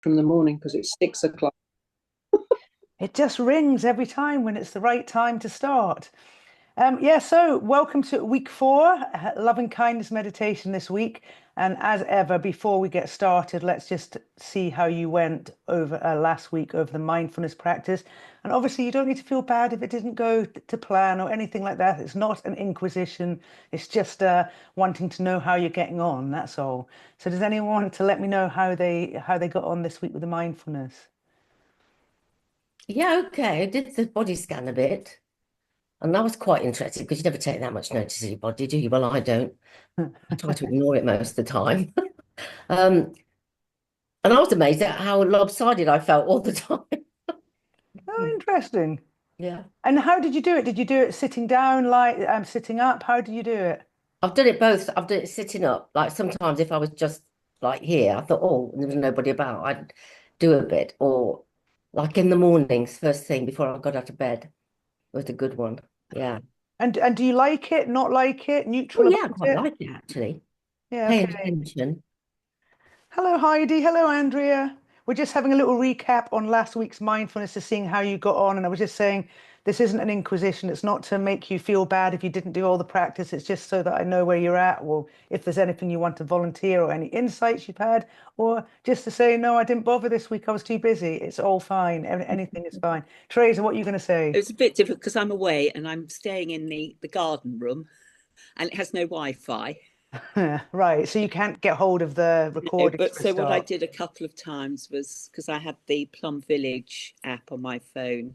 from the morning because it's 6 o'clock. It just rings every time when it's the right time to start. Yeah, so welcome to week four, loving kindness meditation this week. And as ever, before we get started, let's just see how you went over last week over the mindfulness practice. And obviously, you don't need to feel bad if it didn't go to plan or anything like that. It's not an inquisition. It's just wanting to know how you're getting on. That's all. So, does anyone want to let me know how they got on this week with the mindfulness? Yeah, okay. I did the body scan a bit, and that was quite interesting because you never take that much notice of your body, do you? Well, I don't. I try to ignore it most of the time. Um, and I was amazed at how lopsided I felt all the time. Oh, interesting. Yeah. And how did you do it? Did you do it sitting down, like sitting up? How do you do it? I've done it both. I've done it sitting up. Like sometimes if I was just like here, I thought, oh, there was nobody about, I'd do a bit. Or like in the mornings, first thing before I got out of bed was a good one. Yeah. And do you like it, not like it, Oh, neutral yeah, I about quite it? like it actually. Yeah, Paying okay. attention. Hello, Heidi. Hello, Andrea. We're just having a little recap on last week's mindfulness to seeing how you got on. And I was just saying, this isn't an inquisition. It's not to make you feel bad if you didn't do all the practice. It's just so that I know where you're at, or if there's anything you want to volunteer or any insights you've had, or just to say, no, I didn't bother this week. I was too busy. It's all fine. Anything is fine. Teresa, what are you going to It say? was a bit difficult because I'm away and I'm staying in the garden room and it has no Wi-Fi. Right. So you can't get hold of the No, recordings but for a so what I start. did a couple of times was because I had the Plum Village app on my phone,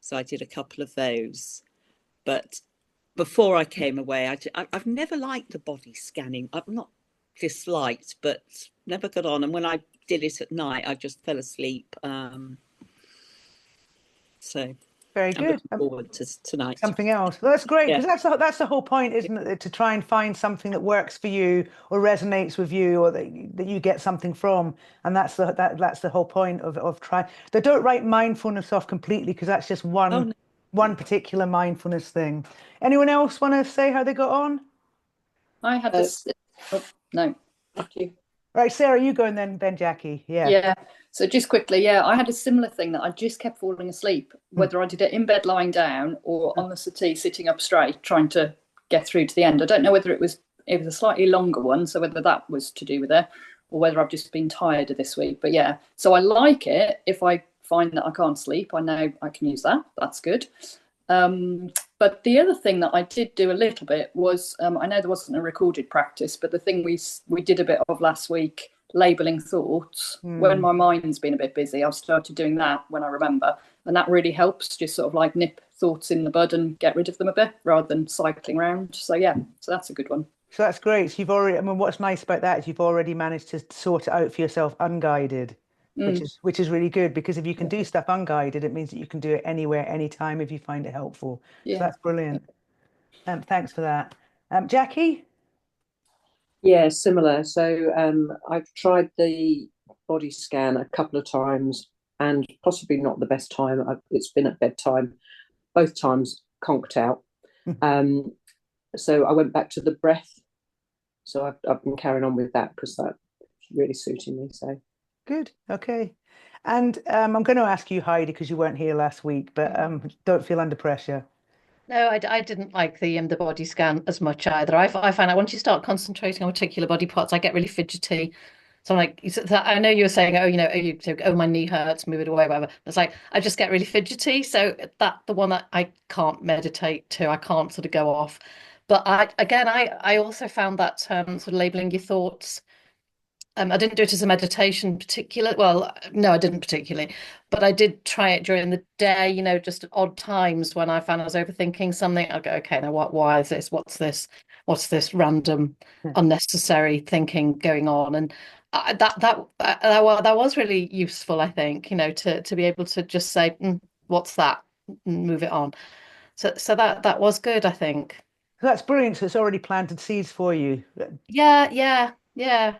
so I did a couple of those. But before I came away, I've never liked the body scanning. I've not disliked, but never got on. And when I did it at night, I just fell asleep. So Very I'm good. looking forward to tonight. Something else. Well, that's great Yeah. because that's the whole point, isn't it? To try and find something that works for you or resonates with you or that you get something from. And that's the whole point of trying. They don't write mindfulness off completely because that's just Oh one no. one particular mindfulness thing. Anyone else want to say how they got on? I had Uh, this. Oh, no. Thank you. Right, Sarah, you go and then Jackie. Yeah. Yeah. So just quickly, yeah, I had a similar thing that I just kept falling asleep, Hmm. whether I did it in bed lying down or on the settee sitting up straight, trying to get through to the end. I don't know whether it was a slightly longer one, so whether that was to do with it, or whether I've just been tired of this week. But yeah, so I like it. If I find that I can't sleep, I know I can use that. That's good. But the other thing that I did do a little bit was I know there wasn't a recorded practice, but the thing we did a bit of last week, labeling thoughts. When Hmm. my mind's been a bit busy, I've started doing that when I remember, and that really helps just sort of like nip thoughts in the bud and get rid of them a bit rather than cycling around. So yeah, so that's a good one. So that's great. So you've already, I mean, what's nice about that is you've already managed to sort it out for yourself unguided, which Mm, is really good because if you can do stuff unguided, it means that you can do it anywhere, anytime if you find it helpful. So yeah. that's brilliant. Thanks for that. Jackie? Yeah, similar. So I've tried the body scan a couple of times and possibly not the best time. It's been at bedtime, both times conked out. Um, so I went back to the breath. So I've been carrying on with that because that's really suiting me. So Good. Okay. And I'm going to ask you, Heidi, because you weren't here last week, but don't feel under pressure. No, I didn't like the body scan as much either. I find out once you start concentrating on particular body parts, I get really fidgety. So I'm like, I know you were saying, oh, oh, my knee hurts, move it away, whatever. It's like I just get really fidgety. So that the one that I can't meditate to, I can't sort of go off. But I also found that sort of labeling your thoughts. I didn't do it as a meditation particular. Well, no, I didn't particularly, but I did try it during the day, just at odd times when I found I was overthinking something. I'll go, okay, now why is this? What's this? What's this random, Yeah. unnecessary thinking going on? And that was really useful, I think, to be able to just say, what's that? And move it on. So that was good, I think. So that's brilliant. So it's already planted seeds for you. Yeah, yeah, yeah.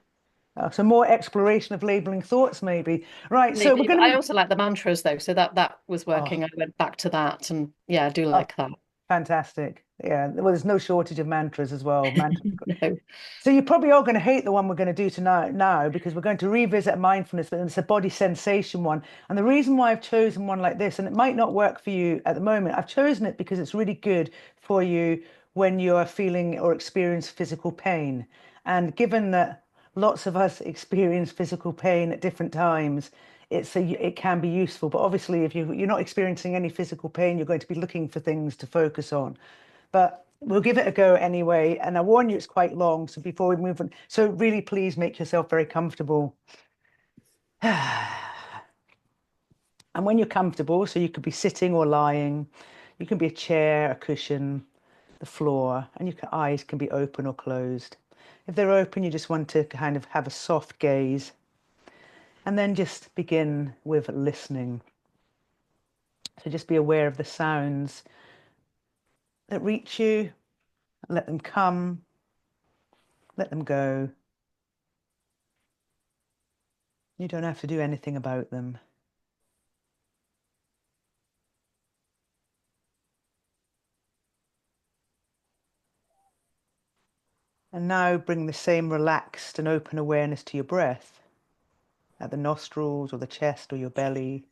So more exploration of labeling thoughts, maybe. Right. So we're Maybe, but going I to. also like the mantras though, so that was Oh, working. I went back to that, and yeah, I do oh, like that. Fantastic. Yeah, well, there's no shortage of mantras as well. No. So you probably are going to hate the one we're going to do tonight now, because we're going to revisit mindfulness, but it's a body sensation one. And the reason why I've chosen one like this, and it might not work for you at the moment, I've chosen it because it's really good for you when you're feeling or experience physical pain. And given that lots of us experience physical pain at different times, it can be useful. But obviously, if you're not experiencing any physical pain, you're going to be looking for things to focus on. But we'll give it a go anyway. And I warn you, it's quite long. So before we move on, so really please make yourself very comfortable. And when you're comfortable, so you could be sitting or lying, you can be a chair, a cushion, the floor, and your eyes can be open or closed. If they're open, you just want to kind of have a soft gaze. And then just begin with listening. So just be aware of the sounds that reach you, let them come, let them go. You don't have to do anything about them. And now bring the same relaxed and open awareness to your breath, at the nostrils or the chest or your belly,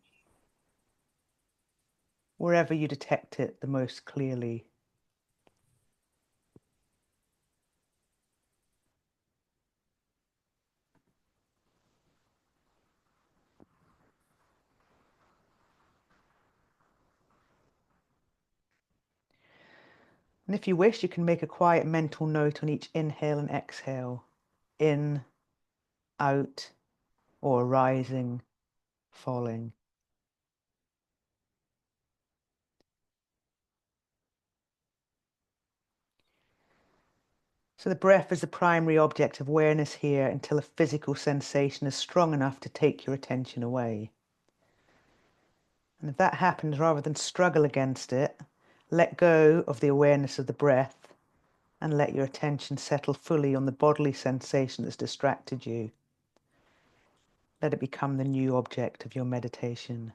wherever you detect it the most clearly. And if you wish, you can make a quiet mental note on each inhale and exhale. In, out, or rising, falling. So the breath is the primary object of awareness here until a physical sensation is strong enough to take your attention away. And if that happens, rather than struggle against it, let go of the awareness of the breath and let your attention settle fully on the bodily sensation that's distracted you. Let it become the new object of your meditation.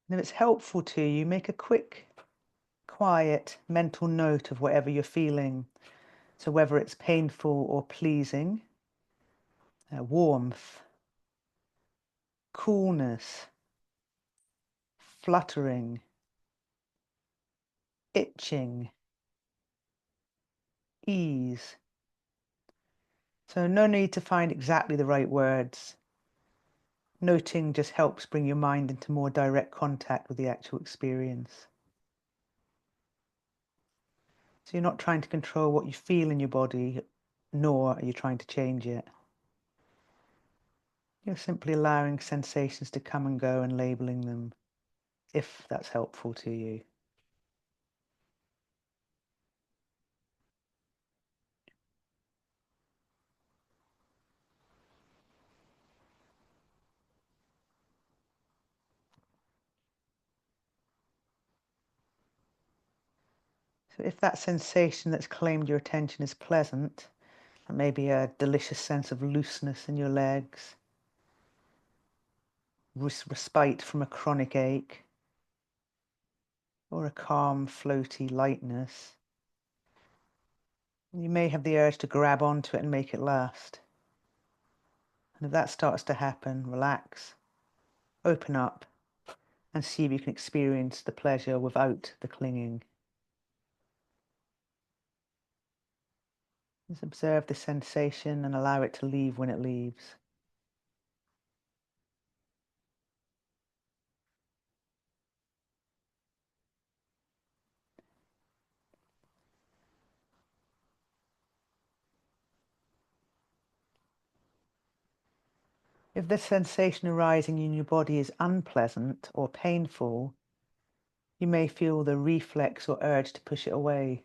And if it's helpful to you, make a quick, quiet mental note of whatever you're feeling. So whether it's painful or pleasing, warmth, coolness, fluttering, itching, ease. So no need to find exactly the right words. Noting just helps bring your mind into more direct contact with the actual experience. So you're not trying to control what you feel in your body, nor are you trying to change it. You're simply allowing sensations to come and go and labeling them, if that's helpful to you. So if that sensation that's claimed your attention is pleasant, maybe a delicious sense of looseness in your legs, respite from a chronic ache, or a calm, floaty lightness, you may have the urge to grab onto it and make it last. And if that starts to happen, relax, open up, and see if you can experience the pleasure without the clinging. Just observe the sensation and allow it to leave when it leaves. If the sensation arising in your body is unpleasant or painful, you may feel the reflex or urge to push it away.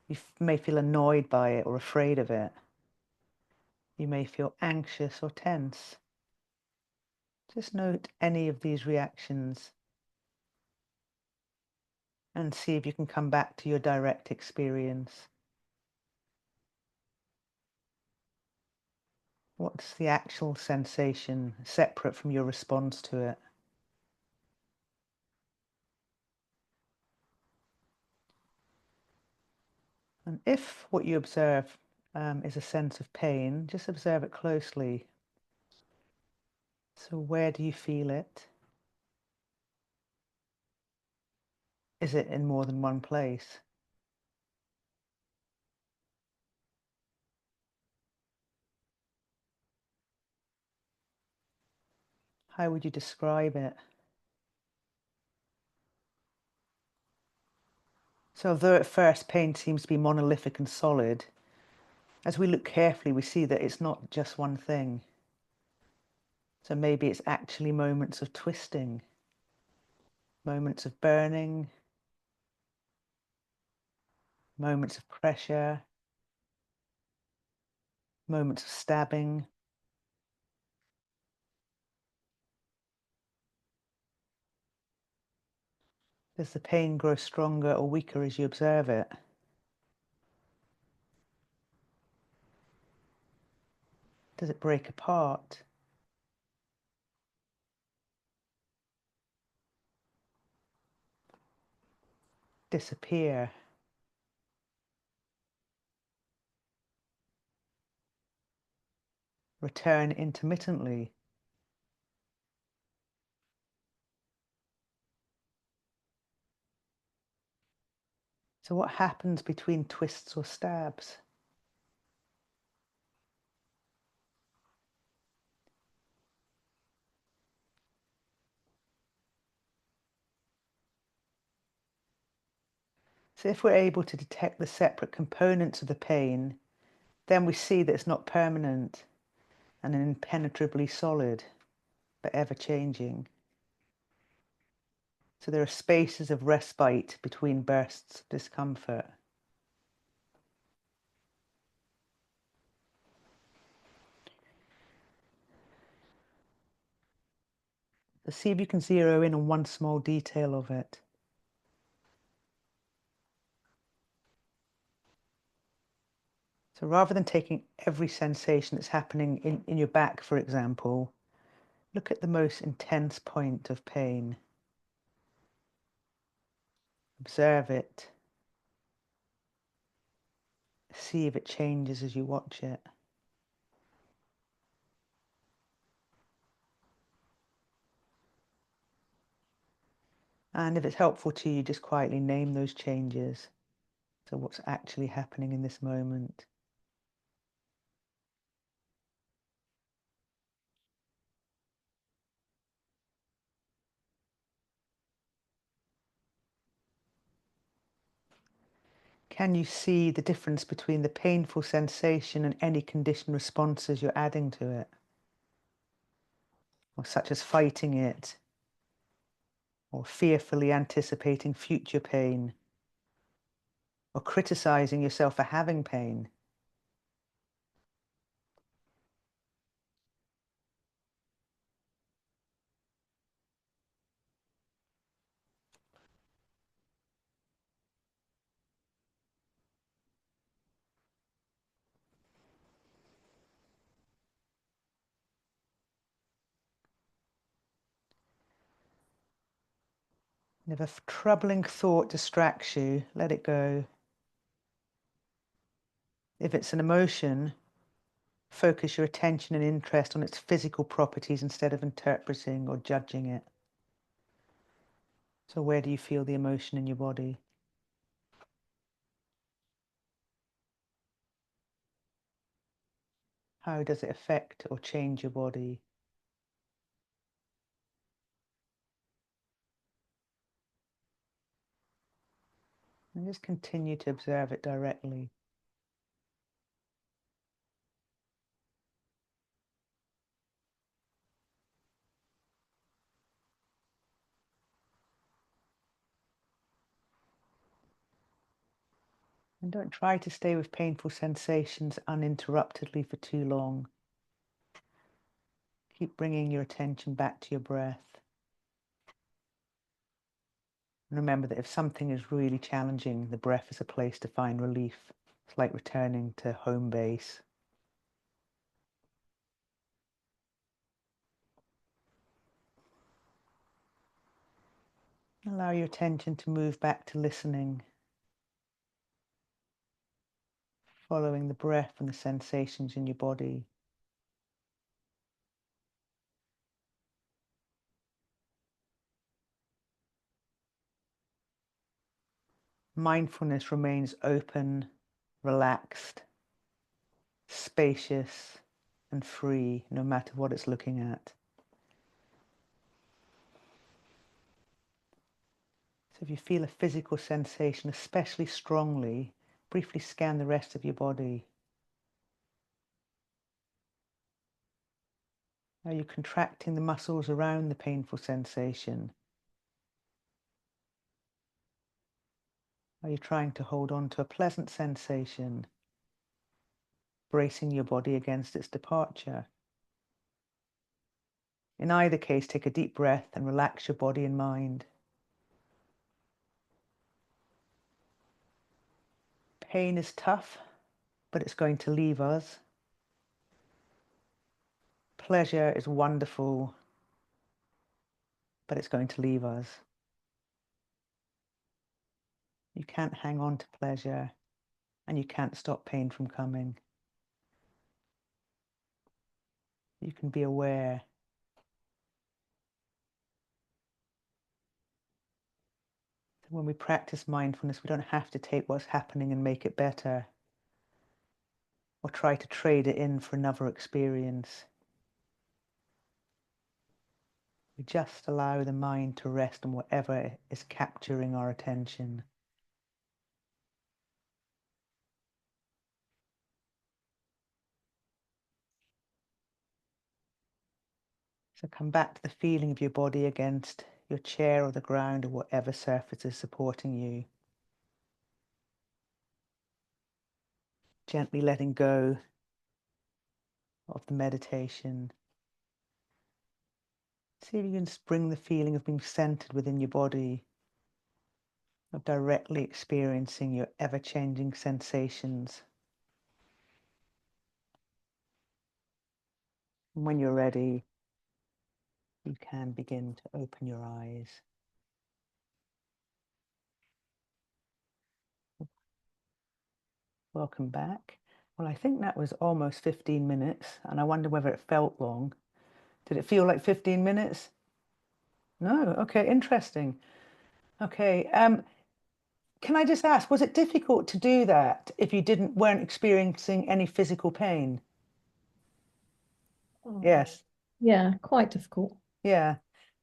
You may feel annoyed by it or afraid of it. You may feel anxious or tense. Just note any of these reactions and see if you can come back to your direct experience. What's the actual sensation separate from your response to it? And if what you observe is a sense of pain, just observe it closely. So where do you feel it? Is it in more than one place? How would you describe it? So although at first pain seems to be monolithic and solid, as we look carefully, we see that it's not just one thing. So maybe it's actually moments of twisting, moments of burning, moments of pressure, moments of stabbing. Does the pain grow stronger or weaker as you observe it? Does it break apart? Disappear? Return intermittently? So what happens between twists or stabs? So if we're able to detect the separate components of the pain, then we see that it's not permanent and impenetrably solid, but ever-changing. So there are spaces of respite between bursts of discomfort. So see if you can zero in on one small detail of it. So rather than taking every sensation that's happening in your back, for example, look at the most intense point of pain. Observe it. See if it changes as you watch it. And if it's helpful to you, just quietly name those changes. So what's actually happening in this moment? Can you see the difference between the painful sensation and any conditioned responses you're adding to it? Or such as fighting it, or fearfully anticipating future pain, or criticizing yourself for having pain. And if a troubling thought distracts you, let it go. If it's an emotion, focus your attention and interest on its physical properties instead of interpreting or judging it. So where do you feel the emotion in your body? How does it affect or change your body? And just continue to observe it directly. And don't try to stay with painful sensations uninterruptedly for too long. Keep bringing your attention back to your breath. And remember that if something is really challenging, the breath is a place to find relief. It's like returning to home base. Allow your attention to move back to listening, following the breath and the sensations in your body. Mindfulness remains open, relaxed, spacious, and free, no matter what it's looking at. So if you feel a physical sensation, especially strongly, briefly scan the rest of your body. Are you contracting the muscles around the painful sensation? Are you trying to hold on to a pleasant sensation, bracing your body against its departure? In either case, take a deep breath and relax your body and mind. Pain is tough, but it's going to leave us. Pleasure is wonderful, but it's going to leave us. You can't hang on to pleasure, and you can't stop pain from coming. You can be aware. When we practice mindfulness, we don't have to take what's happening and make it better, or try to trade it in for another experience. We just allow the mind to rest on whatever is capturing our attention. So come back to the feeling of your body against your chair or the ground or whatever surface is supporting you. Gently letting go of the meditation. See if you can bring the feeling of being centered within your body, of directly experiencing your ever-changing sensations. And when you're ready, you can begin to open your eyes. Welcome back. Well, I think that was almost 15 minutes, and I wonder whether it felt long. Did it feel like 15 minutes? No? Okay, interesting. Okay, can I just ask, was it difficult to do that if you weren't experiencing any physical pain? Yes. Yeah, quite difficult. Yeah.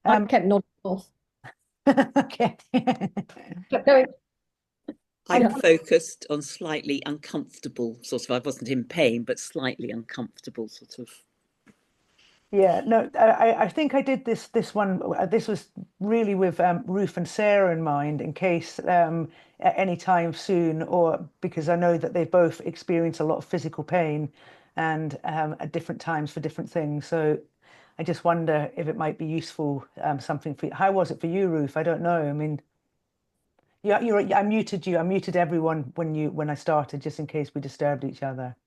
I kept nodding off. Okay. Kept going. I focused on slightly uncomfortable, sort of, I wasn't in pain, but slightly uncomfortable, sort of. Yeah, no, I think I did this one. This was really with Ruth and Sarah in mind, in case at any time soon, or because I know that they both experience a lot of physical pain, and at different times for different things. So I just wonder if it might be useful, something for you. How was it for you, Ruth? I don't know. I mean, yeah, I muted you. I muted everyone when I started, just in case we disturbed each other.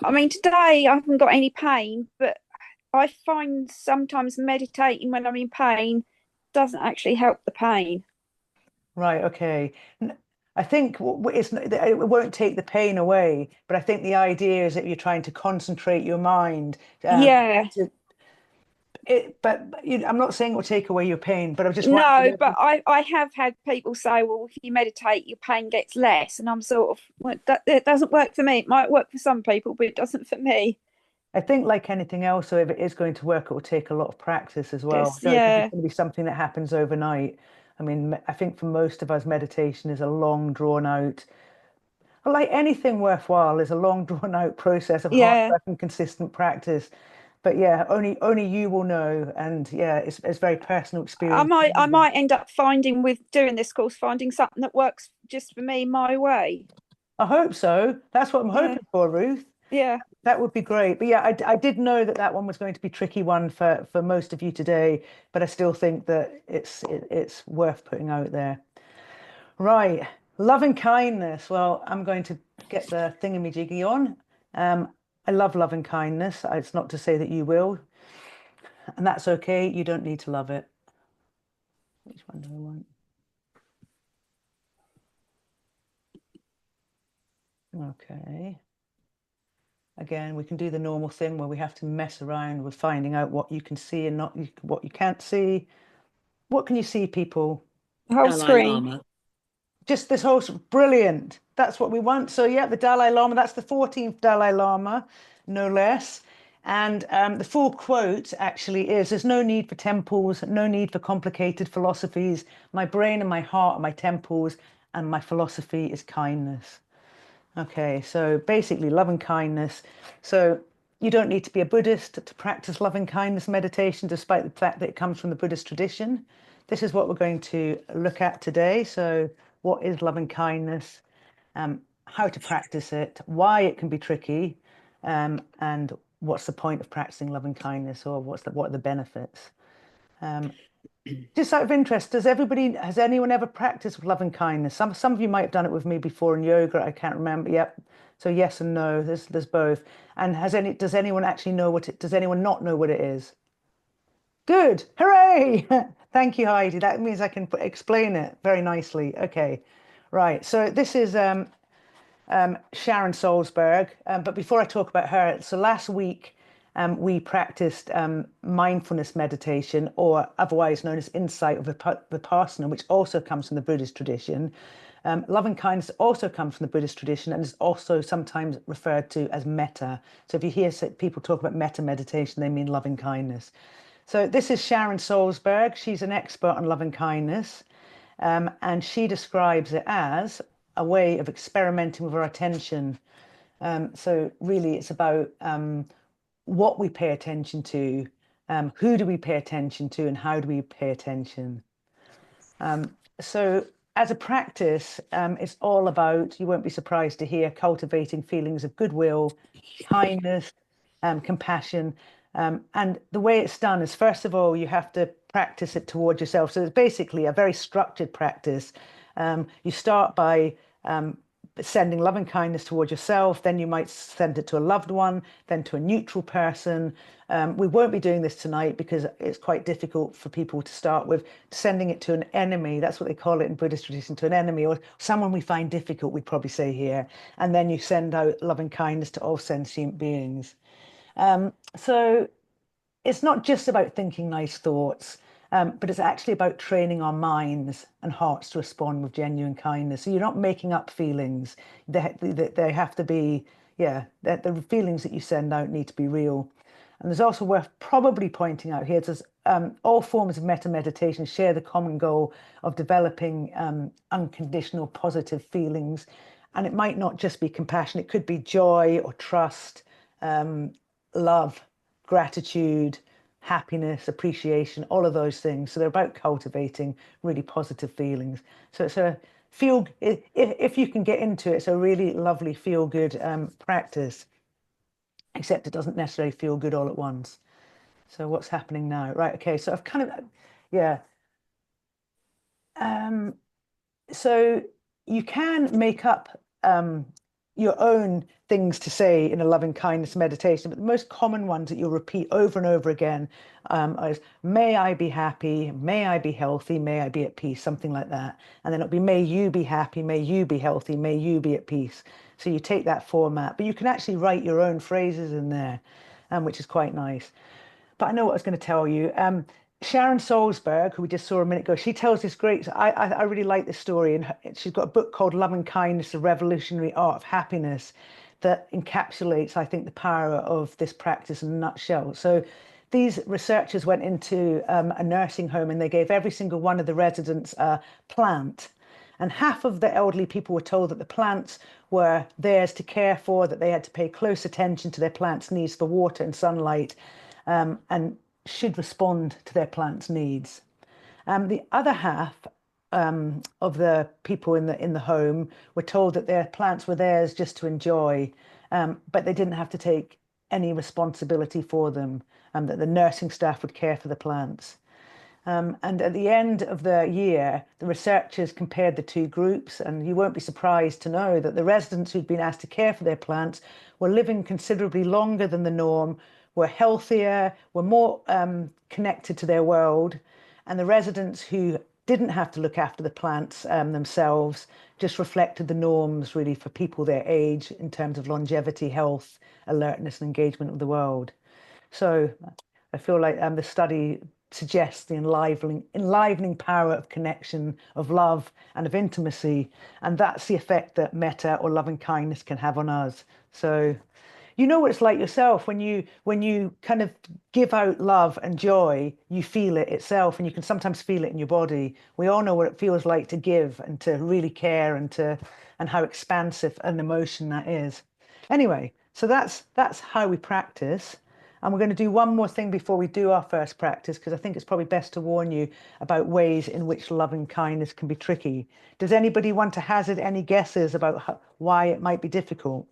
I mean, today I haven't got any pain, but I find sometimes meditating when I'm in pain doesn't actually help the pain. Right, okay. I think it won't take the pain away, but I think the idea is that you're trying to concentrate your mind. Yeah. I'm not saying it will take away your pain, but I'm just No, wondering. but I have had people say, well, if you meditate, your pain gets less. And I'm sort of, well, it doesn't work for me. It might work for some people, but it doesn't for me. I think like anything else, so if it is going to work, it will take a lot of practice as well. Just, I don't think yeah. it's going to be something that happens overnight. I mean, I think for most of us, meditation is a long, drawn out, like anything worthwhile, is a long, drawn out process of hard Yeah. work and consistent practice. But yeah, only you will know, and yeah, it's very personal experience. I might end up finding, with doing this course, finding something that works just for me, my way. I hope so. That's what I'm hoping for, Ruth. Yeah. That would be great. But yeah, I did know that that one was going to be a tricky one for most of you today, but I still think that it's worth putting out there. Right, loving kindness. Well, I'm going to get the thingamajiggy on. I love loving kindness. It's not to say that you will, and that's okay. You don't need to love it. Which one do I want? Okay. Again, we can do the normal thing where we have to mess around with finding out what you can see and not what you can't see. What can you see, people? The whole Dalai screen. Lama. Just this whole brilliant. That's what we want. So yeah, the Dalai Lama. That's the 14th Dalai Lama, no less. And the full quote actually is: "There's no need for temples, no need for complicated philosophies. My brain and my heart are my temples, and my philosophy is kindness." Okay, so basically loving kindness. So you don't need to be a Buddhist to practice loving kindness meditation, despite the fact that it comes from the Buddhist tradition. This is what we're going to look at today. So what is loving kindness, how to practice it, why it can be tricky, and what's the point of practicing loving kindness, or what are the benefits? Just out of interest, has anyone ever practiced loving kindness? Some of you might have done it with me before in yoga. I can't remember. Yep. So yes and no. There's both. And does anyone actually know does anyone not know what it is? Good. Hooray! Thank you, Heidi. That means I can explain it very nicely. Okay. Right. So this is Sharon Solsberg. But before I talk about her, so last week we practiced mindfulness meditation, or otherwise known as insight of Vipassana, which also comes from the Buddhist tradition. Loving kindness also comes from the Buddhist tradition and is also sometimes referred to as metta. So if you hear people talk about metta meditation, they mean loving kindness. So this is Sharon Solsberg. She's an expert on loving kindness, and she describes it as a way of experimenting with our attention. So really, it's about what we pay attention to, who do we pay attention to, and how do we pay attention. So as a practice, it's all about, you won't be surprised to hear, cultivating feelings of goodwill, kindness, compassion. And the way it's done is, first of all, you have to practice it towards yourself. So it's basically a very structured practice. You start by sending loving kindness towards yourself, then you might send it to a loved one, then to a neutral person. We won't be doing this tonight because it's quite difficult for people to start with. Sending it to an enemy, that's what they call it in Buddhist tradition, to an enemy, or someone we find difficult, we'd probably say here. And then you send out loving kindness to all sentient beings. So it's not just about thinking nice thoughts, but it's actually about training our minds and hearts to respond with genuine kindness. So you're not making up feelings. They have to be, yeah, the feelings that you send out need to be real. And there's also worth probably pointing out here, there's all forms of metta meditation share the common goal of developing unconditional positive feelings. And it might not just be compassion, it could be joy or trust, love, gratitude, happiness, appreciation, all of those things. So they're about cultivating really positive feelings. So it's a if you can get into it, it's a really lovely feel good practice, except it doesn't necessarily feel good all at once. So what's happening now? Right, okay, so I've kind of, yeah. So you can make up your own things to say in a loving kindness meditation, but the most common ones that you'll repeat over and over again is, may I be happy, may I be healthy, may I be at peace, something like that. And then it'll be, may you be happy, may you be healthy, may you be at peace. So you take that format, but you can actually write your own phrases in there, which is quite nice. But I know what I was going to tell you. Sharon Solsberg, who we just saw a minute ago, she tells this great, I really like this story, and she's got a book called Loving Kindness, The Revolutionary Art of Happiness, that encapsulates, I think, the power of this practice in a nutshell. So these researchers went into a nursing home and they gave every single one of the residents a plant. And half of the elderly people were told that the plants were theirs to care for, that they had to pay close attention to their plants' needs for water and sunlight, and should respond to their plants' needs. The other half of the people in the home were told that their plants were theirs just to enjoy, but they didn't have to take any responsibility for them, and that the nursing staff would care for the plants. And at the end of the year, the researchers compared the two groups, and you won't be surprised to know that the residents who'd been asked to care for their plants were living considerably longer than the norm, were healthier, were more connected to their world, and the residents who didn't have to look after the plants themselves just reflected the norms really for people their age in terms of longevity, health, alertness, and engagement with the world. So I feel like the study suggests the enlivening power of connection, of love, and of intimacy, and that's the effect that metta or loving kindness can have on us. So you know what it's like yourself when you kind of give out love and joy, you feel it itself, and you can sometimes feel it in your body. We all know what it feels like to give and to really care, and how expansive an emotion that is. Anyway, so that's how we practice. And we're going to do one more thing before we do our first practice, because I think it's probably best to warn you about ways in which loving kindness can be tricky. Does anybody want to hazard any guesses about why it might be difficult?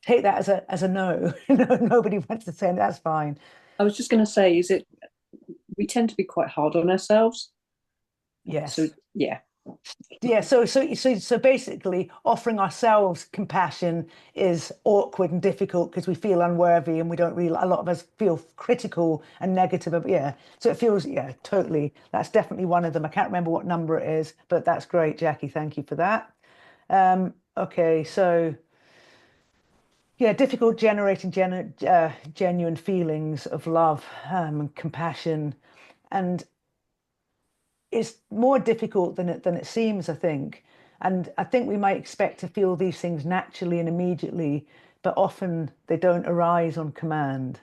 Take that as a no. Nobody wants to say that's fine. I was just going to say, we tend to be quite hard on ourselves. Yes. So yeah. Yeah, so basically offering ourselves compassion is awkward and difficult because we feel unworthy, and we don't really, a lot of us feel critical and negative. Yeah, so it feels, yeah, totally. That's definitely one of them. I can't remember what number it is, but that's great, Jackie. Thank you for that. Okay, so yeah, difficult generating genuine feelings of love and compassion, and it's more difficult than it seems, I think. And I think we might expect to feel these things naturally and immediately, but often they don't arise on command.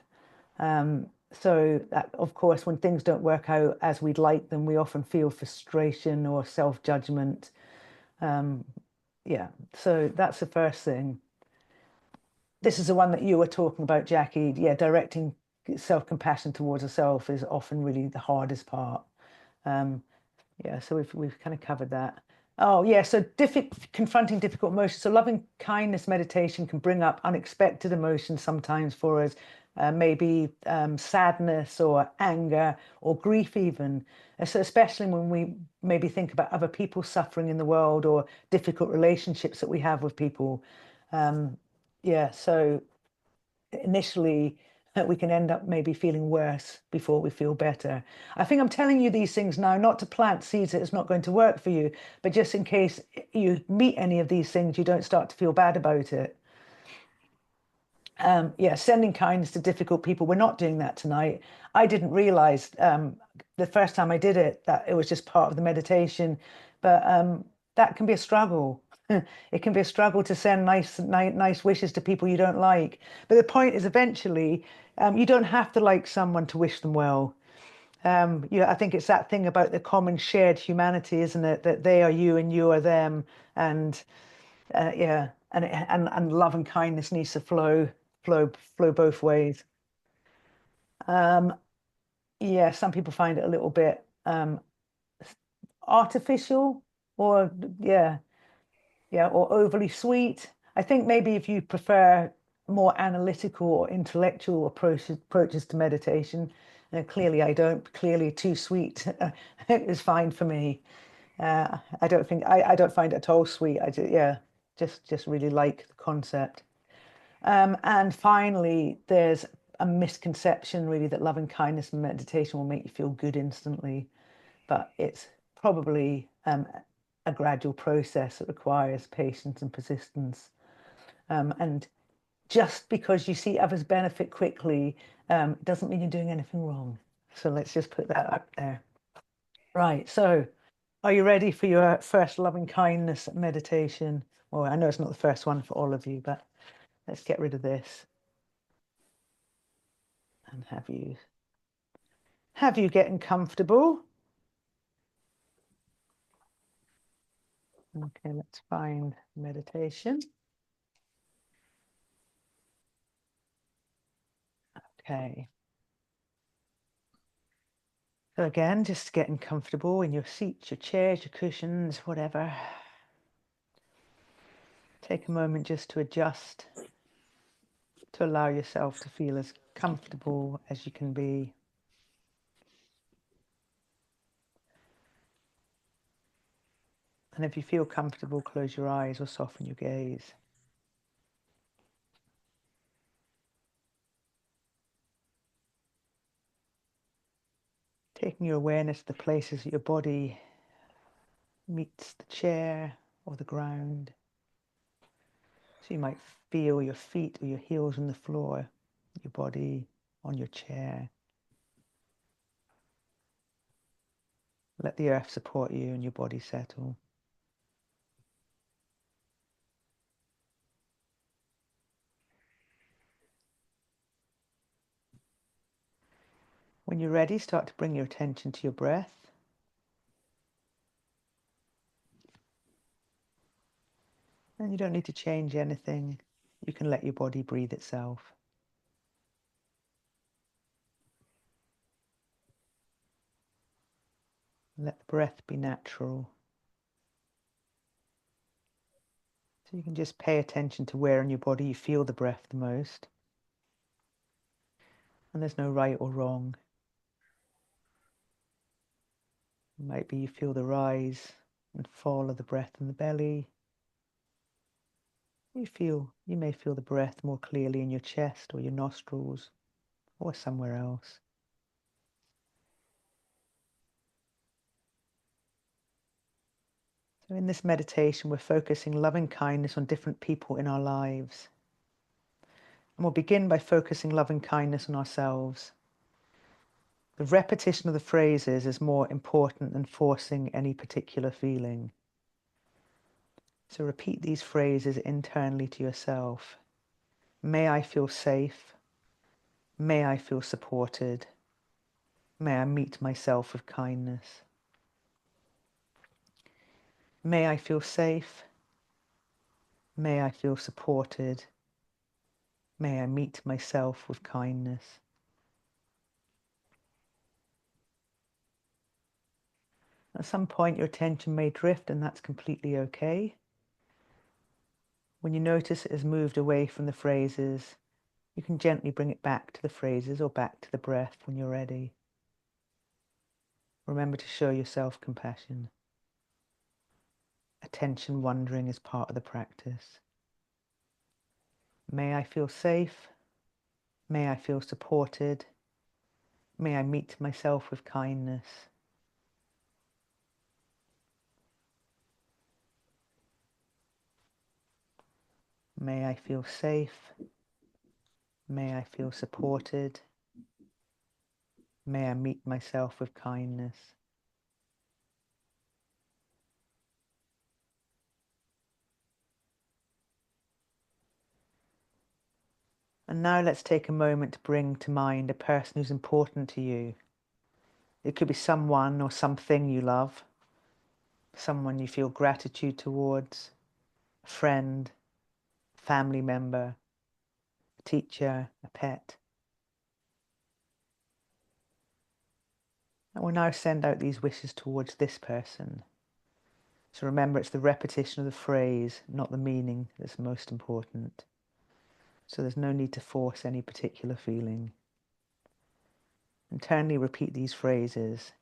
So that, of course, when things don't work out as we'd like them, we often feel frustration or self-judgment. Yeah, so that's the first thing. This is the one that you were talking about, Jackie. Yeah, directing self-compassion towards yourself is often really the hardest part. Yeah, so we've kind of covered that. Oh, yeah, so confronting difficult emotions. So loving kindness meditation can bring up unexpected emotions sometimes for us, maybe sadness or anger or grief even. So especially when we maybe think about other people suffering in the world or difficult relationships that we have with people. Yeah, so initially we can end up maybe feeling worse before we feel better. I think I'm telling you these things now not to plant seeds that it's not going to work for you, but just in case you meet any of these things, you don't start to feel bad about it. Yeah, sending kindness to difficult people. We're not doing that tonight. I didn't realize the first time I did it that it was just part of the meditation, but that can be a struggle. It can be a struggle to send nice wishes to people you don't like. But the point is, eventually, you don't have to like someone to wish them well. I think it's that thing about the common shared humanity, isn't it? That they are you and you are them, and yeah, and love and kindness needs to flow both ways. Yeah, some people find it a little bit artificial, or yeah, or overly sweet. I think maybe if you prefer more analytical or intellectual approaches to meditation, clearly I don't. Clearly, too sweet is fine for me. I don't think I don't find it at all sweet. Just really like the concept. And finally, there's a misconception really that loving kindness and meditation will make you feel good instantly, but it's probably a gradual process that requires patience and persistence. And just because you see others benefit quickly doesn't mean you're doing anything wrong. So let's just put that up there. Right, so are you ready for your first loving kindness meditation? Well, I know it's not the first one for all of you, but let's get rid of this and have you getting comfortable. Okay, let's find meditation. Okay. So again, just getting comfortable in your seats, your chairs, your cushions, whatever. Take a moment just to adjust, to allow yourself to feel as comfortable as you can be. And if you feel comfortable, close your eyes or soften your gaze. Taking your awareness to the places that your body meets the chair or the ground. So you might feel your feet or your heels on the floor, your body on your chair. Let the earth support you and your body settle. When you're ready, start to bring your attention to your breath. And you don't need to change anything. You can let your body breathe itself. Let the breath be natural. So you can just pay attention to where in your body you feel the breath the most. And there's no right or wrong. Maybe you feel the rise and fall of the breath in the belly. You may feel the breath more clearly in your chest or your nostrils or somewhere else. So in this meditation, we're focusing loving kindness on different people in our lives. And we'll begin by focusing loving kindness on ourselves. The repetition of the phrases is more important than forcing any particular feeling. So repeat these phrases internally to yourself. May I feel safe. May I feel supported. May I meet myself with kindness. May I feel safe. May I feel supported. May I meet myself with kindness. At some point your attention may drift, and that's completely okay. When you notice it has moved away from the phrases, you can gently bring it back to the phrases or back to the breath when you're ready. Remember to show yourself compassion. Attention wandering is part of the practice. May I feel safe. May I feel supported. May I meet myself with kindness. May I feel safe. May I feel supported. May I meet myself with kindness. And now let's take a moment to bring to mind a person who's important to you. It could be someone or something you love, someone you feel gratitude towards, a friend, a family member, a teacher, a pet. And we'll now send out these wishes towards this person. So remember, it's the repetition of the phrase, not the meaning, that's most important. So there's no need to force any particular feeling. Internally repeat these phrases.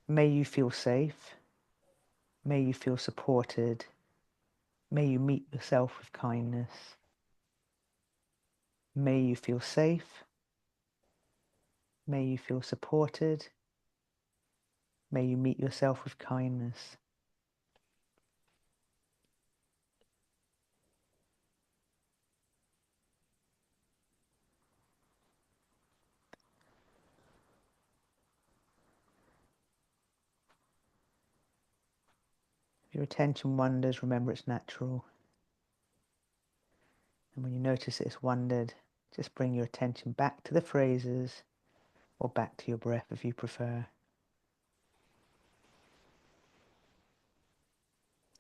May you feel safe. May you feel supported. May you meet yourself with kindness. May you feel safe. May you feel supported. May you meet yourself with kindness. If your attention wanders, remember it's natural. And when you notice it's wandered, just bring your attention back to the phrases or back to your breath if you prefer.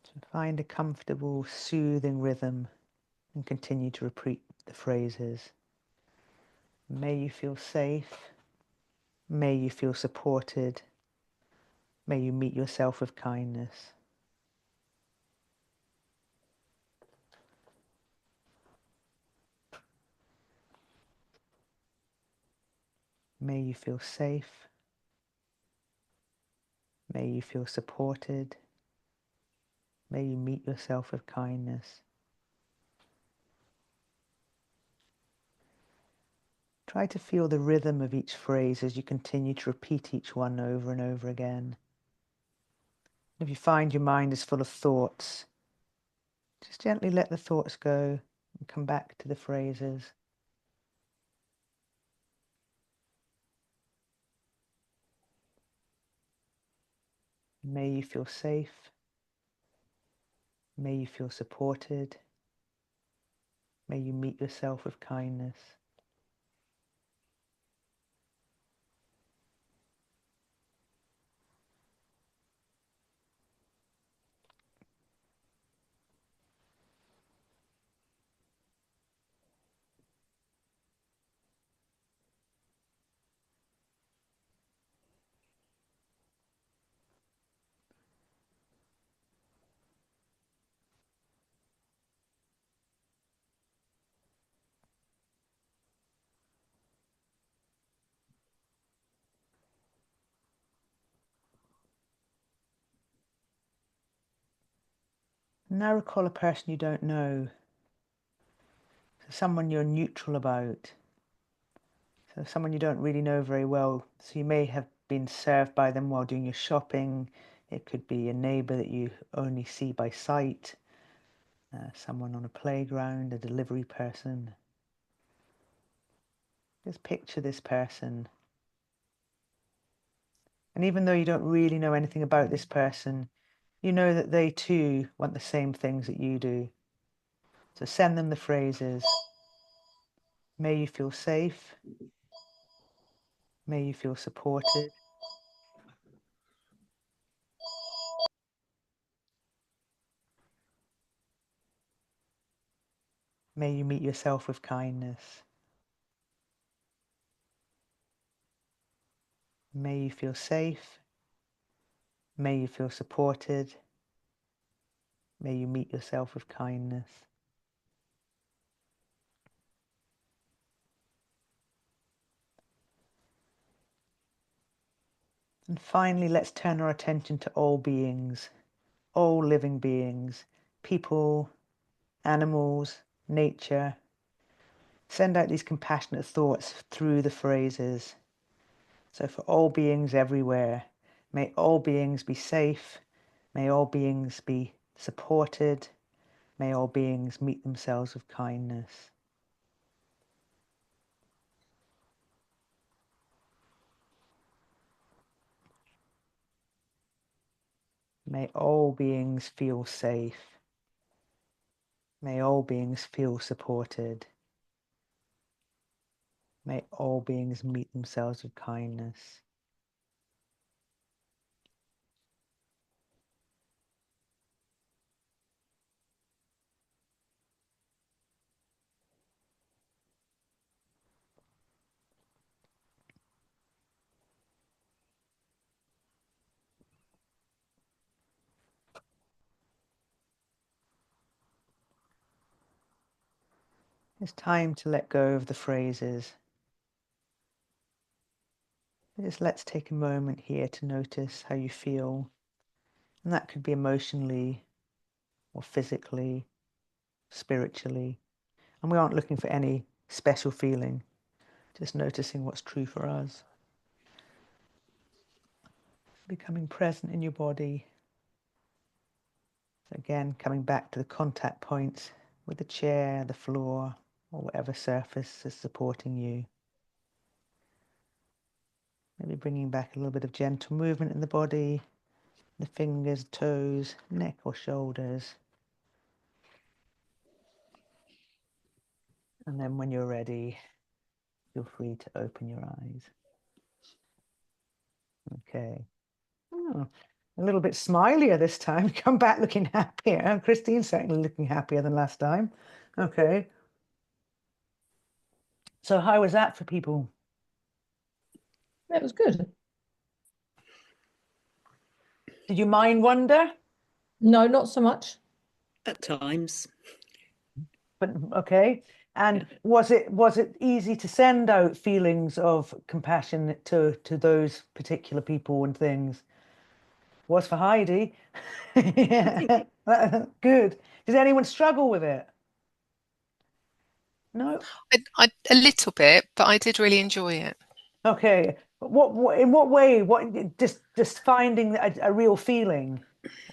So find a comfortable, soothing rhythm and continue to repeat the phrases. May you feel safe. May you feel supported. May you meet yourself with kindness. May you feel safe. May you feel supported. May you meet yourself with kindness. Try to feel the rhythm of each phrase as you continue to repeat each one over and over again. If you find your mind is full of thoughts, just gently let the thoughts go and come back to the phrases. May you feel safe. May you feel supported. May you meet yourself with kindness. Now recall a person you don't know, so someone you're neutral about, so someone you don't really know very well. So you may have been served by them while doing your shopping. It could be a neighbour that you only see by sight, someone on a playground, a delivery person. Just picture this person. And even though you don't really know anything about this person, you know that they too want the same things that you do. So send them the phrases. May you feel safe. May you feel supported. May you meet yourself with kindness. May you feel safe. May you feel supported. May you meet yourself with kindness. And finally, let's turn our attention to all beings, all living beings, people, animals, nature. Send out these compassionate thoughts through the phrases. So for all beings everywhere, may all beings be safe. May all beings be supported. May all beings meet themselves with kindness. May all beings feel safe. May all beings feel supported. May all beings meet themselves with kindness. It's time to let go of the phrases. Just let's take a moment here to notice how you feel. And that could be emotionally or physically, spiritually. And we aren't looking for any special feeling, just noticing what's true for us. Becoming present in your body. So again, coming back to the contact points with the chair, the floor, or whatever surface is supporting you. Maybe bringing back a little bit of gentle movement in the body, the fingers, toes, neck or shoulders. And then when you're ready, feel free to open your eyes. Okay. Oh, a little bit smilier this time. Come back looking happier. Christine's certainly looking happier than last time. Okay. So how was that for people? It was good. Did you mind wander? No, not so much. At times. But okay. And was it easy to send out feelings of compassion to those particular people and things? Was for Heidi. Yeah. Good. Did anyone struggle with it? No? A little bit, but I did really enjoy it. Okay. What in what way? What just finding a real feeling?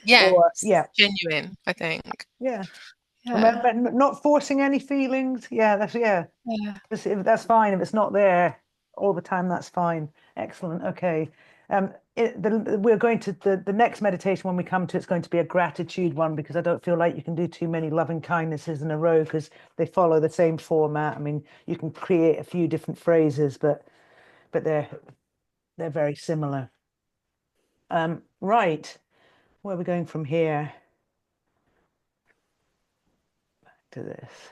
Yeah, Or yeah. genuine, I think. Yeah. Yeah. Remember, not forcing any feelings. Yeah, that's Yeah. that's fine. If it's not there all the time, that's fine. Excellent. Okay. We're going to the next meditation when we come to it's going to be a gratitude one because I don't feel like you can do too many loving kindnesses in a row because they follow the same format. I mean, you can create a few different phrases, but they're very similar. Right. Where are we going from here? Back to this.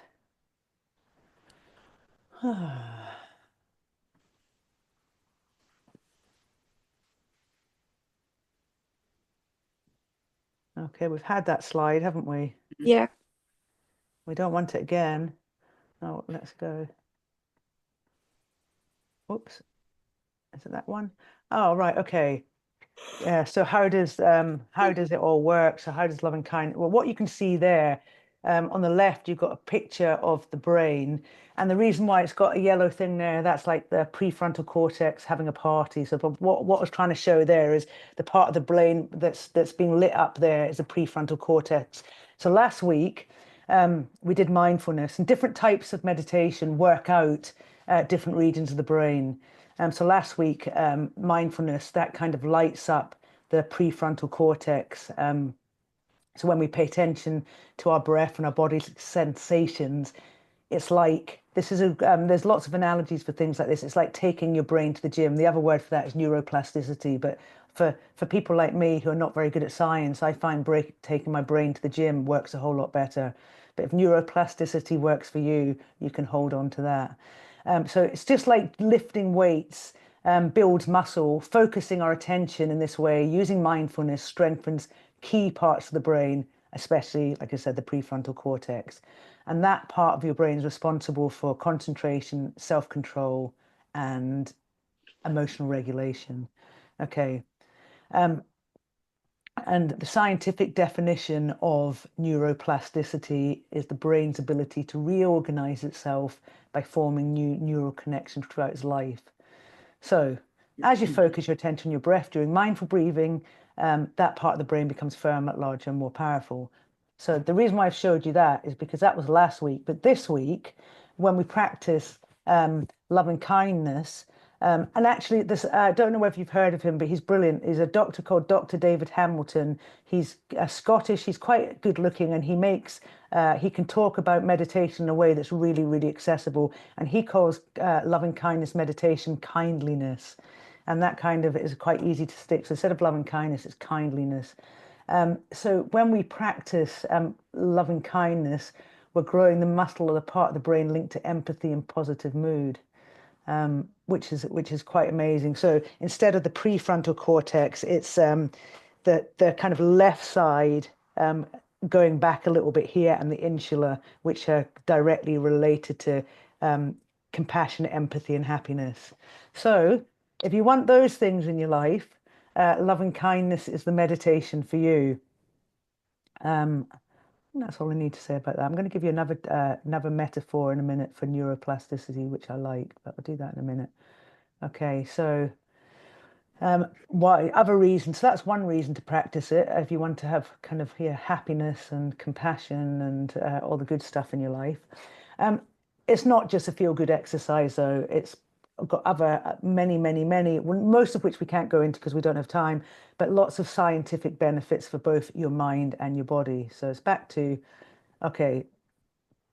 Okay, we've had that slide, haven't we? Yeah. We don't want it again. Oh, let's go. Oops. Is it that one? Oh, right. Okay. Yeah. So how does it all work? So how does loving kind? Well, what you can see there, on the left, you've got a picture of the brain, and the reason why it's got a yellow thing there, that's like the prefrontal cortex having a party. So what I was trying to show there is the part of the brain that's being lit up there is the prefrontal cortex. So last week, we did mindfulness, and different types of meditation work out different regions of the brain. So last week, mindfulness, that kind of lights up the prefrontal cortex. So when we pay attention to our breath and our body's sensations, it's like there's lots of analogies for things like this. It's like taking your brain to the gym. The other word for that is neuroplasticity. But for people like me who are not very good at science, I find taking my brain to the gym works a whole lot better. But if neuroplasticity works for you, you can hold on to that. So it's just like lifting weights, builds muscle, focusing our attention in this way, using mindfulness strengthens key parts of the brain, especially, like I said, the prefrontal cortex. And that part of your brain is responsible for concentration, self-control, and emotional regulation. Okay. And the scientific definition of neuroplasticity is the brain's ability to reorganize itself by forming new neural connections throughout its life. So as you focus your attention on your breath during mindful breathing, that part of the brain becomes firmer, larger, and more powerful. So the reason why I've showed you that is because that was last week. But this week, when we practice loving kindness, and actually, I don't know whether you've heard of him, but he's brilliant. He's a doctor called Dr. David Hamilton. He's Scottish. He's quite good looking, and he can talk about meditation in a way that's really, really accessible. And he calls loving kindness meditation kindliness, and that kind of is quite easy to stick. So instead of loving kindness, it's kindliness. So when we practice loving kindness, we're growing the muscle of the part of the brain linked to empathy and positive mood. Which is quite amazing. So instead of the prefrontal cortex, it's the kind of left side going back a little bit here, and the insula, which are directly related to compassion, empathy, and happiness. So if you want those things in your life, loving kindness is the meditation for you. That's all I need to say about that. I'm going to give you another metaphor in a minute for neuroplasticity, which I like, but I'll do that in a minute. Okay, so why other reasons? So that's one reason to practice it if you want to have kind of happiness and compassion and all the good stuff in your life. It's not just a feel-good exercise, though. It's got other many, most of which we can't go into because we don't have time, but lots of scientific benefits for both your mind and your body. So it's back to, okay,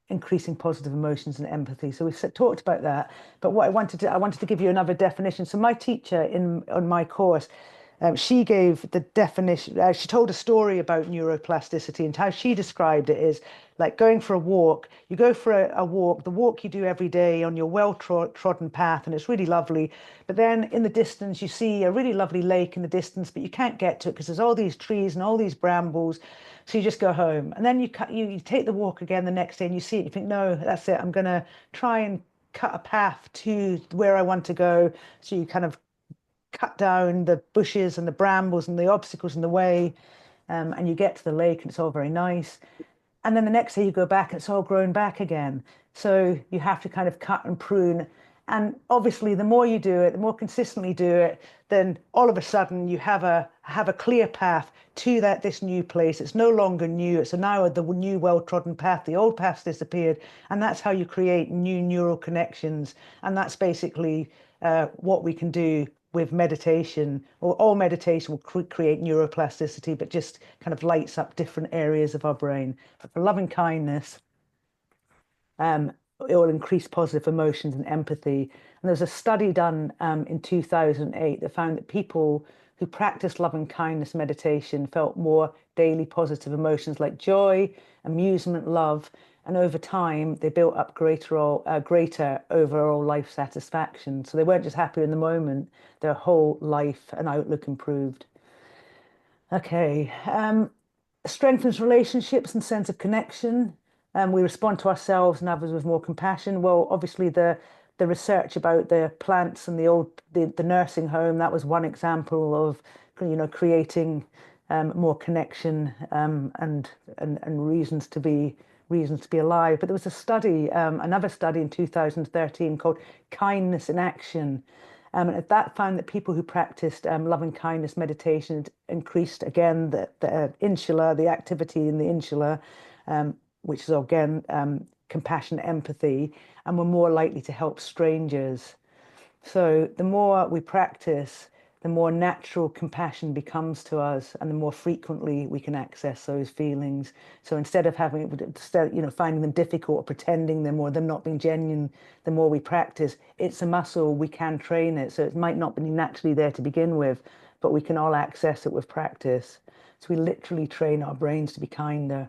increasing positive emotions and empathy. So we've talked about that, but what I wanted to give you another definition. So my teacher on my course, She gave the definition. She told a story about neuroplasticity, and how she described it is like going for a walk. You go for a walk, the walk you do every day on your well-trodden path, and it's really lovely. But then in the distance, you see a really lovely lake in the distance, but you can't get to it because there's all these trees and all these brambles. So you just go home, and then you take the walk again the next day, and you see it. You think, no, that's it. I'm going to try and cut a path to where I want to go. So you kind of cut down the bushes and the brambles and the obstacles in the way, and you get to the lake, and it's all very nice. And then the next day you go back and it's all grown back again. So you have to kind of cut and prune. And obviously, the more you do it, the more consistently do it, then all of a sudden you have a clear path to this new place. It's no longer new. It's now the new well-trodden path. The old path's disappeared, and that's how you create new neural connections. And that's basically what we can do with meditation, or all meditation will create neuroplasticity, but just kind of lights up different areas of our brain. But for loving kindness, it will increase positive emotions and empathy. And there's a study done in 2008 that found that people who practiced loving kindness meditation felt more daily positive emotions like joy, amusement, love, and over time they built up greater overall life satisfaction. So they weren't just happy in the moment, their whole life and outlook improved. Okay, strengthens relationships and sense of connection. We respond to ourselves and others with more compassion. Well, obviously the research about the plants and the nursing home, that was one example of creating more connection and reasons to be alive. But there was a study, another study in 2013 called Kindness in Action. And that found that people who practiced loving kindness meditation increased again the insula, the activity in the insula, which is again compassion, empathy, and were more likely to help strangers. So the more we practice, the more natural compassion becomes to us, and the more frequently we can access those feelings. So instead of finding them difficult or pretending them or them not being genuine, the more we practice, it's a muscle, we can train it. So it might not be naturally there to begin with, but we can all access it with practice. So we literally train our brains to be kinder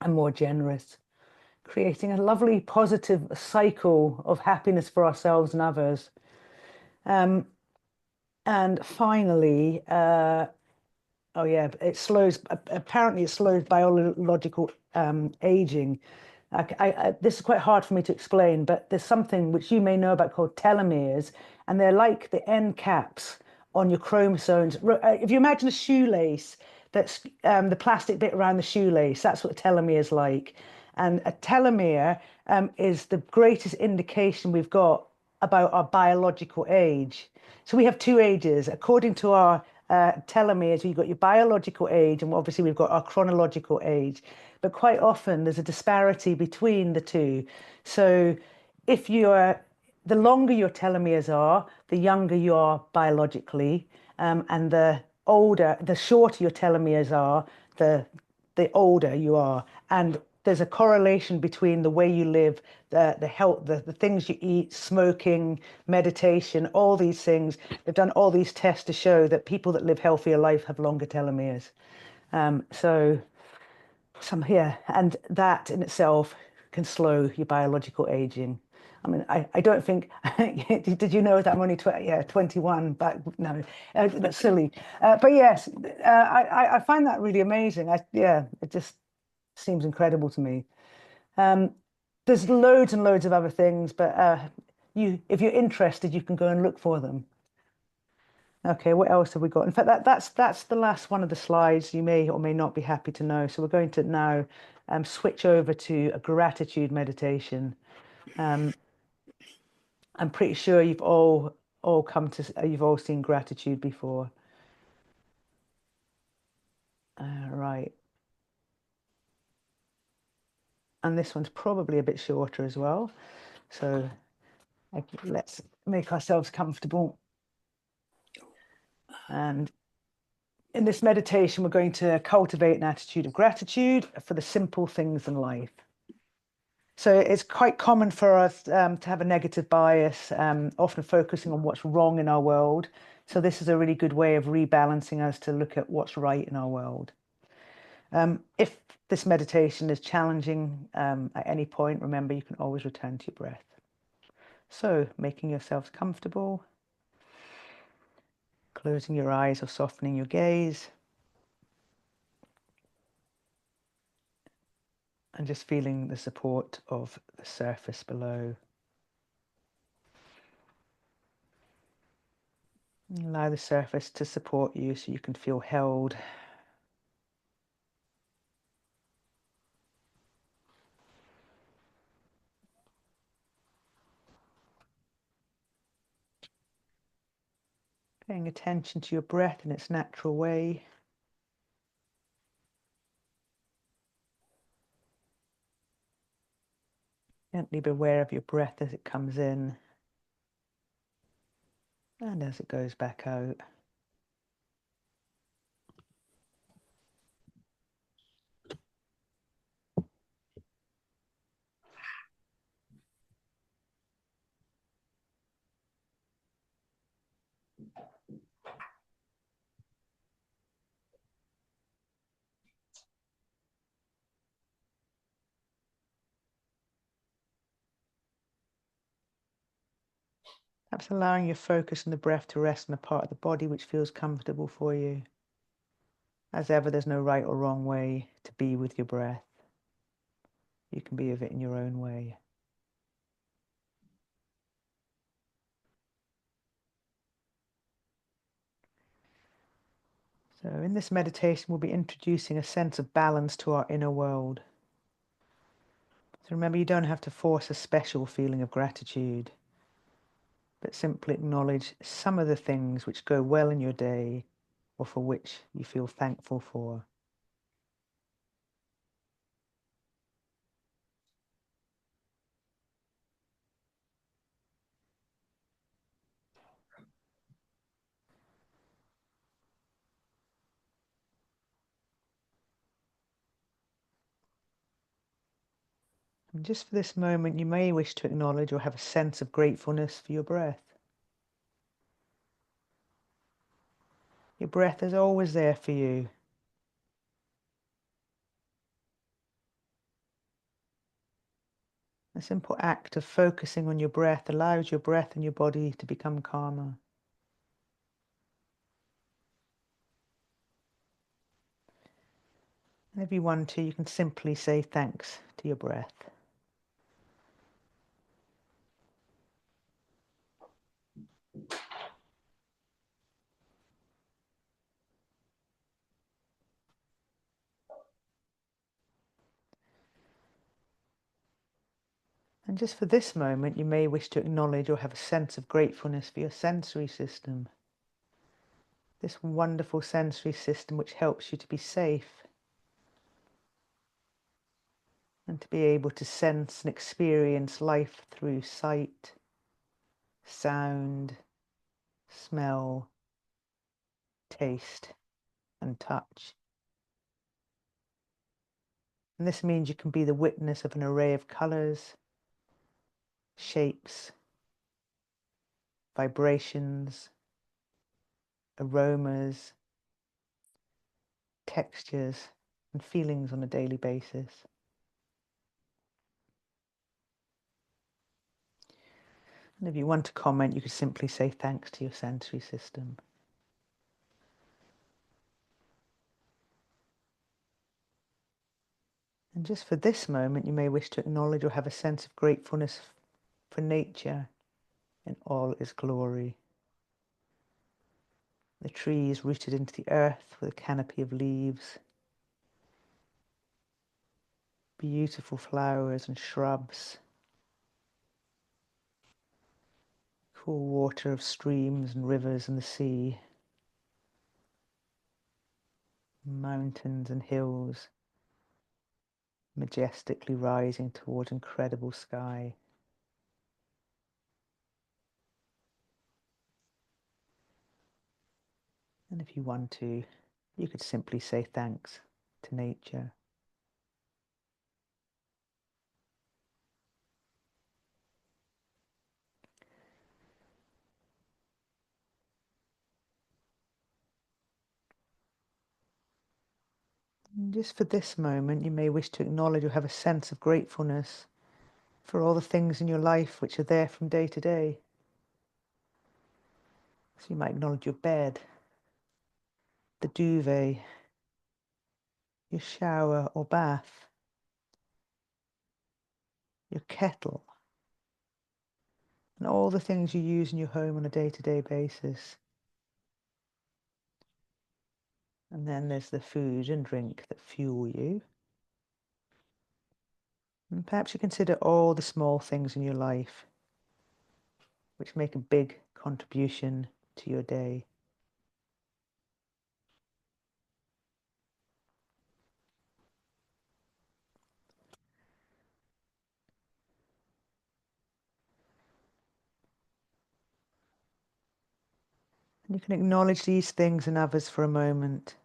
and more generous, creating a lovely positive cycle of happiness for ourselves and others. And finally, oh yeah, apparently it slows biological aging. This is quite hard for me to explain, but there's something which you may know about called telomeres, and they're like the end caps on your chromosomes. If you imagine a shoelace, that's the plastic bit around the shoelace, that's what a telomere is like. And a telomere is the greatest indication we've got about our biological age. So we have two ages. According to our telomeres, you've got your biological age, and obviously we've got our chronological age. But quite often there's a disparity between the two. So the longer your telomeres are, the younger you are biologically, and the shorter your telomeres are, the older you are. And there's a correlation between the way you live, the health, the things you eat, smoking, meditation, all these things. They've done all these tests to show that people that live healthier life have longer telomeres. And that in itself can slow your biological aging. I mean, I don't think, did you know that I'm only 21, but no, that's silly. But yes, I find that really amazing. It just seems incredible to me. There's loads and loads of other things, but if you're interested, you can go and look for them. Okay, what else have we got? In fact, that's the last one of the slides. You may or may not be happy to know. So we're going to now switch over to a gratitude meditation. I'm pretty sure you've all seen gratitude before. Right. And this one's probably a bit shorter as well. So let's make ourselves comfortable. And in this meditation, we're going to cultivate an attitude of gratitude for the simple things in life. So it's quite common for us to have a negative bias, often focusing on what's wrong in our world. So this is a really good way of rebalancing us to look at what's right in our world. If this meditation is challenging at any point, remember you can always return to your breath. So making yourselves comfortable, closing your eyes or softening your gaze, and just feeling the support of the surface below. Allow the surface to support you so you can feel held. Paying attention to your breath in its natural way. Gently be aware of your breath as it comes in and as it goes back out. Perhaps allowing your focus on the breath to rest on a part of the body which feels comfortable for you. As ever, there's no right or wrong way to be with your breath. You can be with it in your own way. So in this meditation, we'll be introducing a sense of balance to our inner world. So remember, you don't have to force a special feeling of gratitude, but simply acknowledge some of the things which go well in your day or for which you feel thankful for. And just for this moment, you may wish to acknowledge or have a sense of gratefulness for your breath. Your breath is always there for you. A simple act of focusing on your breath allows your breath and your body to become calmer. And if you want to, you can simply say thanks to your breath. And just for this moment, you may wish to acknowledge or have a sense of gratefulness for your sensory system. This wonderful sensory system which helps you to be safe and to be able to sense and experience life through sight, sound, smell, taste, and touch. And this means you can be the witness of an array of colours, shapes, vibrations, aromas, textures, and feelings on a daily basis. And if you want to comment, you could simply say thanks to your sensory system. And just for this moment, you may wish to acknowledge or have a sense of gratefulness for nature in all its glory. The trees rooted into the earth with a canopy of leaves, beautiful flowers and shrubs, cool water of streams and rivers and the sea, mountains and hills, majestically rising toward incredible sky. And if you want to, you could simply say thanks to nature. And just for this moment, you may wish to acknowledge or have a sense of gratefulness for all the things in your life which are there from day to day. So you might acknowledge your bed, the duvet, your shower or bath, your kettle, and all the things you use in your home on a day-to-day basis. And then there's the food and drink that fuel you. And perhaps you consider all the small things in your life which make a big contribution to your day. And you can acknowledge these things and others for a moment.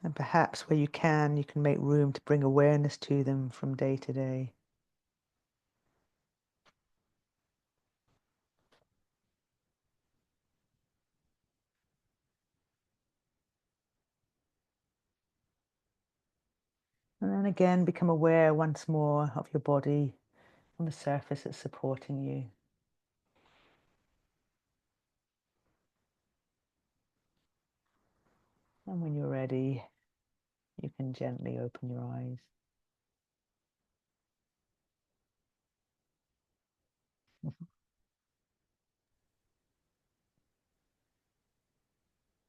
And perhaps where you can make room to bring awareness to them from day to day. And then again, become aware once more of your body on the surface that's supporting you. And when you're ready, you can gently open your eyes.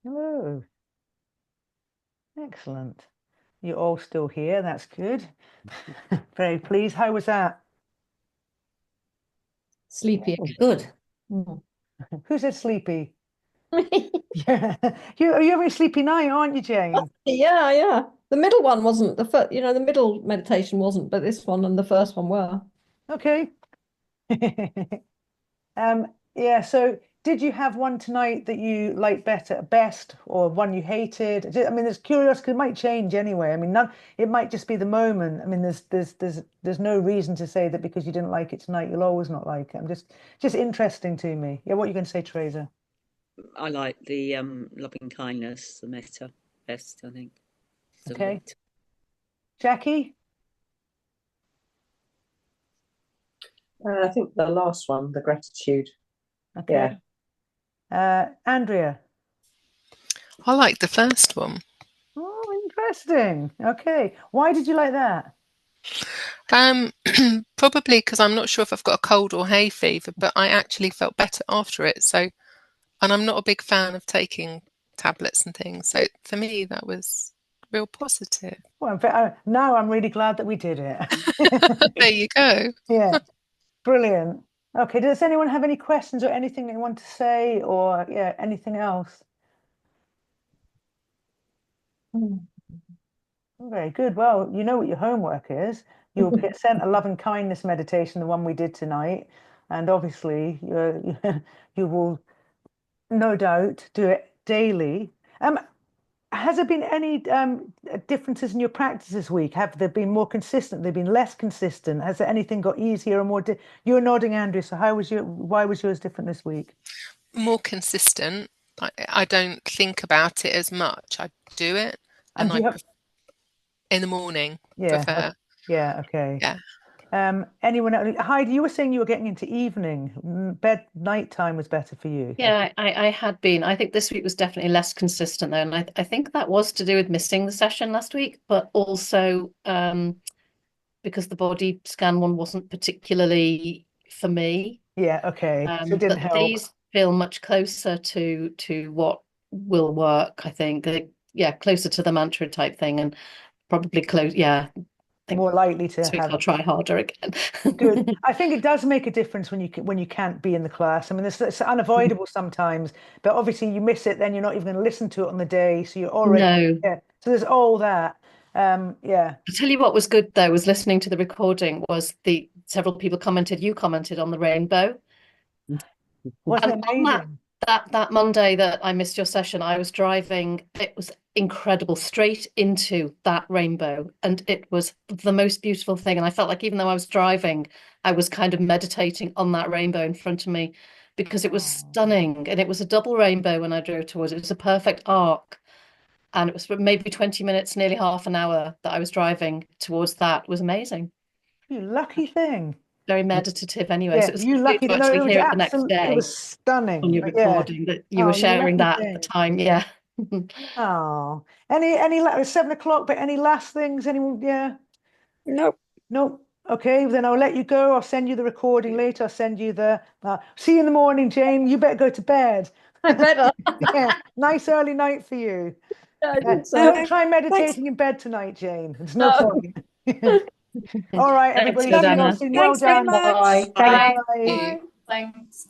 Hello. Excellent. You're all still here. That's good. Very pleased. How was that? Sleepy. Good. Who said sleepy? Yeah. Are you having a sleepy night, aren't you, Jane? Yeah, yeah. The middle one wasn't the first, the middle meditation wasn't, but this one and the first one were. Okay. Yeah, so did you have one tonight that you liked best, or one you hated? I mean, there's curiosity, 'cause it might change anyway. I mean, it might just be the moment. I mean, there's no reason to say that because you didn't like it tonight, you'll always not like it. I'm just interesting to me. Yeah, what are you going to say, Teresa? I like the loving kindness, the metta best, I think. Okay. Jackie? I think the last one, the gratitude. Okay. Yeah. Andrea? I like the first one. Oh, interesting. Okay. Why did you like that? Probably because I'm not sure if I've got a cold or hay fever, but I actually felt better after it. So, and I'm not a big fan of taking tablets and things. So for me, that was real positive. Well, now I'm really glad that we did it. There you go. Yeah, brilliant. Okay, does anyone have any questions or anything they want to say, or yeah, anything else? Very good. Well, you know what your homework is. You'll get sent a love and kindness meditation, the one we did tonight, and obviously you will no doubt do it daily. Has there been any differences in your practice this week? Have they been more consistent? They've been less consistent? Has there anything got easier or more? You're nodding, Andrew. So why was yours different this week? More consistent. I don't think about it as much. I do it, and I in the morning prefer. Yeah. Okay. Yeah. Anyone else? Heidi, you were saying you were getting into evening. Nighttime was better for you. Yeah, I had been. I think this week was definitely less consistent though, and I think that was to do with missing the session last week, but also because the body scan one wasn't particularly for me. Yeah, okay. So it didn't help. These feel much closer to what will work, I think. Yeah, closer to the mantra type thing, and probably close. Yeah, more likely to have. I'll try harder again. Good. I think it does make a difference when you can't be in the class. I mean, it's unavoidable sometimes, but obviously you miss it, then you're not even going to listen to it on the day, so you're already yeah. So there's all that. Yeah. I'll tell you what was good though was listening to the recording. Was several people commented. You commented on the rainbow. Wasn't it amazing? That Monday that I missed your session, I was driving. It was incredible, straight into that rainbow, and it was the most beautiful thing. And I felt like even though I was driving, I was kind of meditating on that rainbow in front of me, because it was stunning, and it was a double rainbow when I drove towards it. It was a perfect arc, and it was for maybe 20 minutes, nearly half an hour that I was driving towards that. It was amazing. You lucky thing. Very meditative anyway. Yeah, So it was you lovely lucky to thing. No, it actually was hear it the next absolutely, it day was stunning. on your But yeah. recording that you Oh, were you sharing lucky that at the thing. time. Yeah. Oh, it's 7 o'clock, but any last things? Anyone? Yeah. Nope. Nope. Okay, then I'll let you go. I'll send you the recording later. I'll send you the see you in the morning, Jane. You better go to bed. I better. Yeah, nice early night for you. Yeah, I think so. Don't try Thanks. meditating in bed tonight, Jane. There's no No. point. All right, Thanks, everybody. good, See you all Anna. soon. Well Thanks very done. much. Bye. Bye. Thank Bye. you. Thanks.